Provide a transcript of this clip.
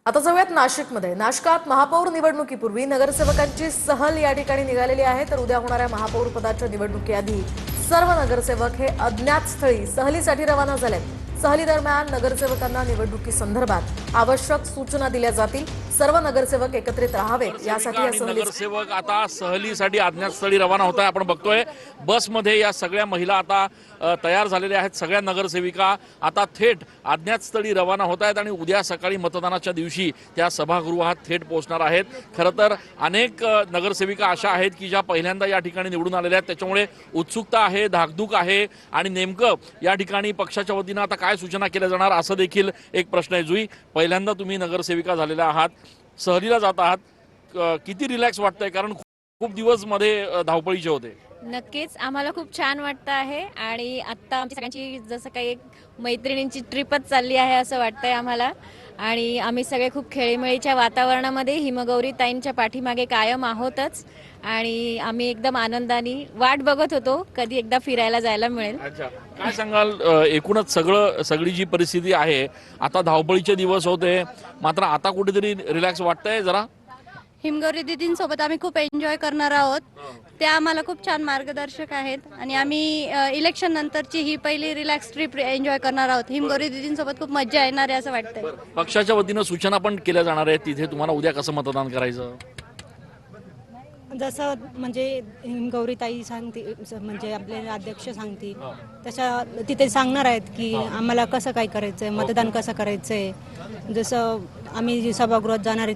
आता जाऊयात नाशिकमध्ये। नाशकात महापौर निवडणुकीपूर्वी नगरसेवकांची सहल या ठिकाणी निघालेली आहे। तर उद्या होणाऱ्या महापौर पदाच्या निवडणुकीआधी सर्व नगरसेवक हे अज्ञात स्थळी सहलीसाठी रवाना झालेत। सहली दरम्यान नगरसेवकांना निवडणुकी संदर्भात आवश्यक सूचना दिल्या जातील। सर्व नगरसेवक एकत्रित राहावेत यासाठी या सहली नगरसेवक आता सहलीसाठी अज्ञात स्थळी रवाना होत आहे। आपण बघतोय बसमध्ये या सगळ्या महिला आता तयार झालेल्या आहेत। सगळ्या नगरसेविका आता थेट अज्ञात स्थळी रवाना होत आहेत आणि उद्या सकाळी मतदानाच्या दिवशी त्या सभागृहात थेट पोहोचणार आहेत। खरं तर अनेक नगरसेविका अशा आहेत की ज्या पहिल्यांदा या ठिकाणी निवडून आलेल्या आहेत, त्याच्यामुळे उत्सुकता आहे, धाकधूक आहे आणि नेमकं या ठिकाणी पक्षाच्या वतीनं आता काय सूचना केल्या जाणार असं देखील एक प्रश्न आहे। जुई, पहिल्यांदा तुम्ही नगरसेविका झालेल्या आहात, सहलीला जात आहात, किती रिलॅक्स वाटतंय? कारण खूप दिवस मध्ये धावपळीचे होते। नक्कीच आम्हाला खूप छान वाटतं आहे आणि आत्ता आमची सगळ्यांची जसं काही एक मैत्रिणींची ट्रिपच चालली आहे असं वाटतंय आम्हाला। आणि आम्ही सगळे खूप खेळीमेळीच्या वातावरणामध्ये हिमगौरी ताईंच्या पाठीमागे कायम आहोतच आणि आम्ही एकदम आनंदाने वाट बघत होतो कधी एकदा फिरायला जायला मिळेल। अच्छा, काय सांगाल? एकूणच सगळी जी परिस्थिती आहे, आता धावपळीचे दिवस होते, मात्र आता कुठेतरी रिलॅक्स वाटतंय जरा? हिमगौरी दीदींसोबत आम्ही खूप एन्जॉय करणार आहोत। त्या आम्हाला खूप छान मार्गदर्शक आहेत आणि आम्ही इलेक्शन नंतरची ही पहिली रिलॅक्स ट्रिप एन्जॉय करणार आहोत। हिमगौरी दीदींसोबत खूप मजा येणार आहे असं वाटतंय। पक्षाच्या वतीनं सूचना पण केल्या जाणार आहेत तिथे, तुम्हाला उद्या कसं मतदान करायचं? जसं म्हणजे हिमगौरीताई सांगते, म्हणजे आपले अध्यक्ष सांगतील तशा तिथे सांगणार आहेत की आम्हाला कसं काय करायचंय, मतदान कसं करायचंय। जसं आम्ही सभागृहात जाणार आहे